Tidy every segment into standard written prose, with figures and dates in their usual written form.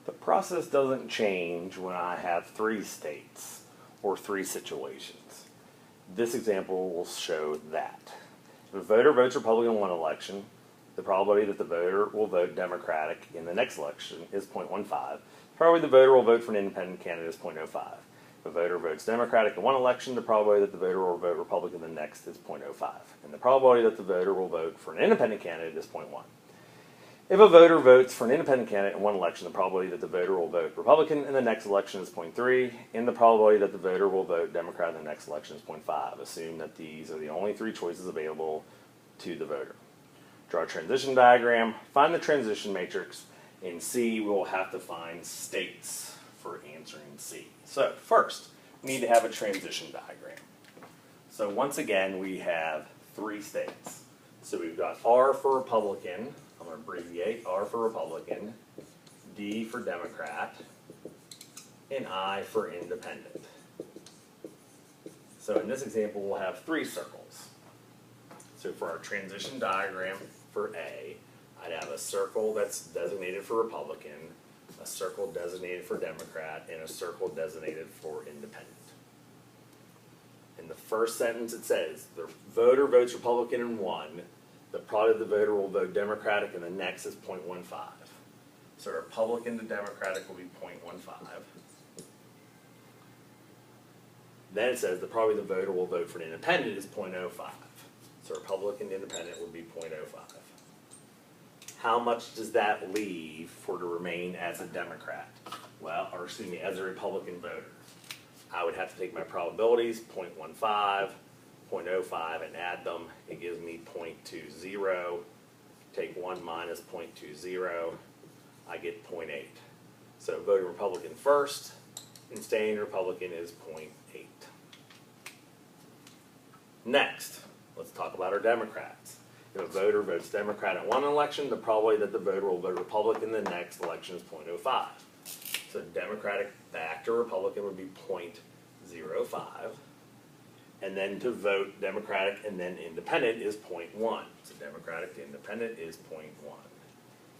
The process doesn't change when I have three states or three situations. This example will show that. If a voter votes Republican in one election, the probability that the voter will vote Democratic in the next election is 0.15. Probably the voter will vote for an independent candidate is 0.05. If a voter votes Democratic in one election, the probability that the voter will vote Republican in the next is 0.05. And the probability that the voter will vote for an independent candidate is 0.1. If a voter votes for an independent candidate in one election, the probability that the voter will vote Republican in the next election is 0.3, and the probability that the voter will vote Democrat in the next election is 0.5. Assume that these are the only three choices available to the voter. Draw a transition diagram, find the transition matrix. In C, we will have to find states for answering C. So first, we need to have a transition diagram. So once again, we have three states. So we've got R for Republican. I'm going to abbreviate R for Republican, D for Democrat, and I for Independent. So in this example, we'll have three circles. So for our transition diagram for A, I'd have a circle that's designated for Republican, a circle designated for Democrat, and a circle designated for Independent. In the first sentence it says, the voter votes Republican in one, the probability the voter will vote Democratic in the next is 0.15. So Republican to Democratic will be 0.15. Then it says the probability the voter will vote for an independent is 0.05. So Republican to Independent would be 0.05. How much does that leave for to remain as a Democrat? Well, or excuse me, as a Republican voter. I would have to take my probabilities, 0.15, 0.05, and add them. It gives me 0.20. Take 1 minus 0.20, I get 0.8. So voting Republican first and staying Republican is 0.8. Next, let's talk about our Democrats. If a voter votes Democrat in one election, the probability that the voter will vote Republican in the next election is 0.05. So Democratic back to Republican would be 0.05. And then to vote Democratic and then Independent is 0.1. So Democratic to Independent is 0.1.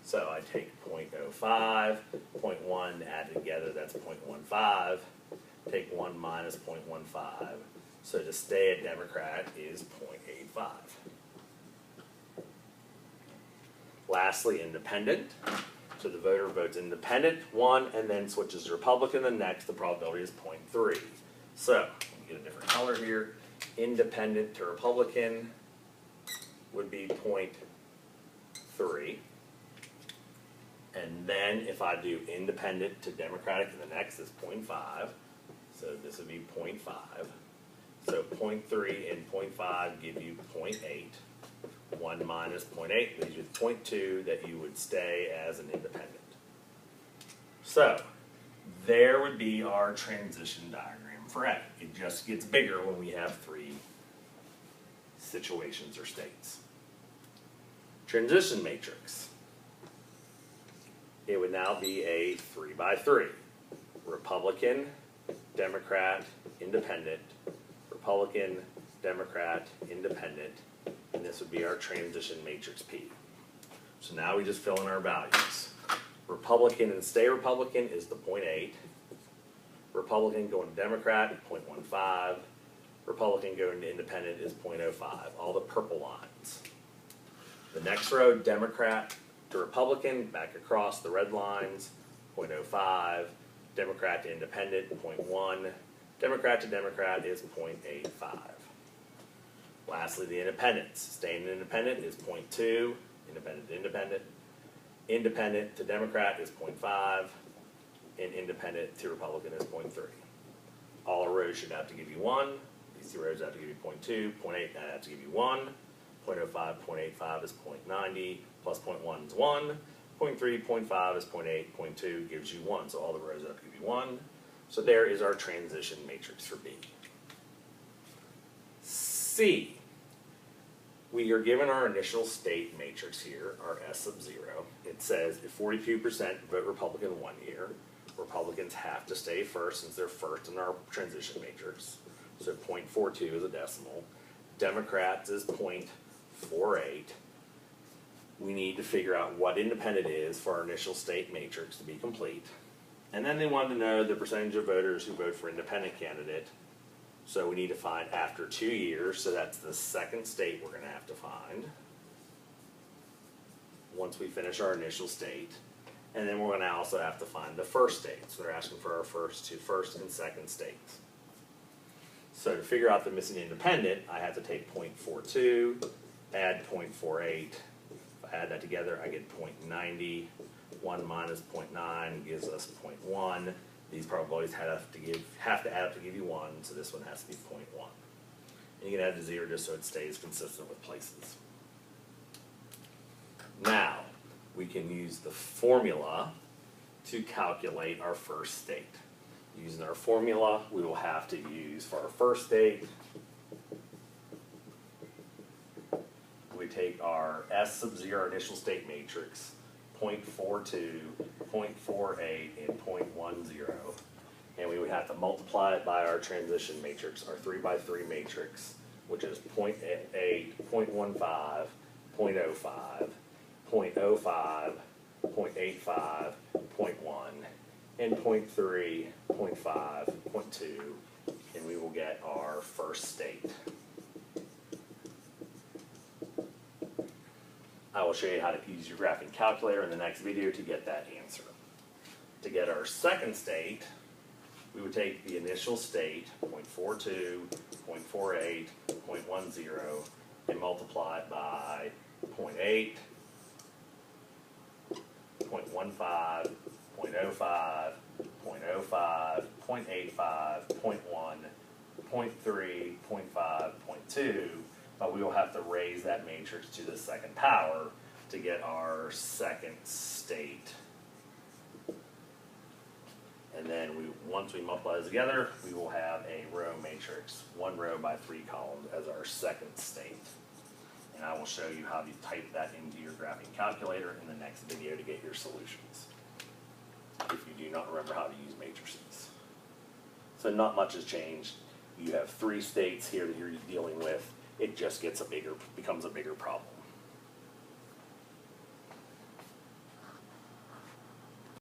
So I take 0.05, 0.1, add together, that's 0.15. Take 1 minus 0.15. So to stay a Democrat is 0.85. Lastly, Independent. So the voter votes Independent one and then switches to Republican the next. The probability is 0.3. So get a different color here. Independent to Republican would be 0.3. And then if I do Independent to Democratic in the next is 0.5. So this would be 0.5. So 0.3 and 0.5 give you 0.8. 1 minus 0.8 leaves you with 0.2 that you would stay as an independent. So there would be our transition diagram for A. It just gets bigger when we have three situations or states. Transition matrix. It would now be a 3 by 3. Republican, Democrat, Independent, Republican, Democrat, Independent, and this would be our transition matrix P. So now we just fill in our values. Republican and stay Republican is the 0.8. Republican going to Democrat, 0.15. Republican going to Independent is 0.05, all the purple lines. The next row, Democrat to Republican, back across the red lines, 0.05. Democrat to Independent, 0.1. Democrat to Democrat is 0.85. Lastly, the independents. Staying independent is 0.2, independent to independent. Independent to Democrat is 0.5, and independent to Republican is 0.3. All rows should have to give you 1. These two rows have to give you 0.2, 0.8, that have to give you 1. 0.05, 0.85 is 0.90, plus 0.1 is 1. 0.3, 0.5 is 0.8, 0.2 gives you 1, so all the rows have to give you 1. So there is our transition matrix for B. C. We are given our initial state matrix here, our S sub 0. It says if 42% vote Republican 1 year, Republicans have to stay first since they're first in our transition matrix. So 0.42 is a decimal. Democrats is 0.48. we need to figure out what independent is for our initial state matrix to be complete. And then they wanted to know the percentage of voters who vote for independent candidate. So we need to find after 2 years, so that's the second state we're gonna have to find once we finish our initial state. And then we're gonna also have to find the first state. So they're asking for our first and second states. So to figure out the missing independent, I have to take 0.42, add 0.48. If I add that together, I get 0.90. 1 minus 0.9 gives us 0.1. These probabilities have to add up to give you 1, so this one has to be 0.1. And you can add to 0 just so it stays consistent with places. Now, we can use the formula to calculate our first state. Using our formula, we will have to use for our first state, we take our S sub 0 initial state matrix, 0.42, 0.48, and 0.10. And we would have to multiply it by our transition matrix, our 3 by 3 matrix, which is 0.8, 0.15, 0.05, 0.05, 0.85, 0.1, and 0.3, 0.5, 0.2, and we will get our first state. I will show you how to use your graphing calculator in the next video to get that answer. To get our second state, we would take the initial state, 0.42, 0.48, 0.10, and multiply it by 0.8, 0.15, 0.05, 0.05, 0.85, 0.1, 0.3, 0.5, 0.2, but we will have to raise that matrix to the second power to get our second state. And then once we multiply those together, we will have a row matrix, 1 row by 3 columns as our second state. And I will show you how to type that into your graphing calculator in the next video to get your solutions, if you do not remember how to use matrices. So not much has changed. You have 3 states here that you're dealing with. It just becomes a bigger problem.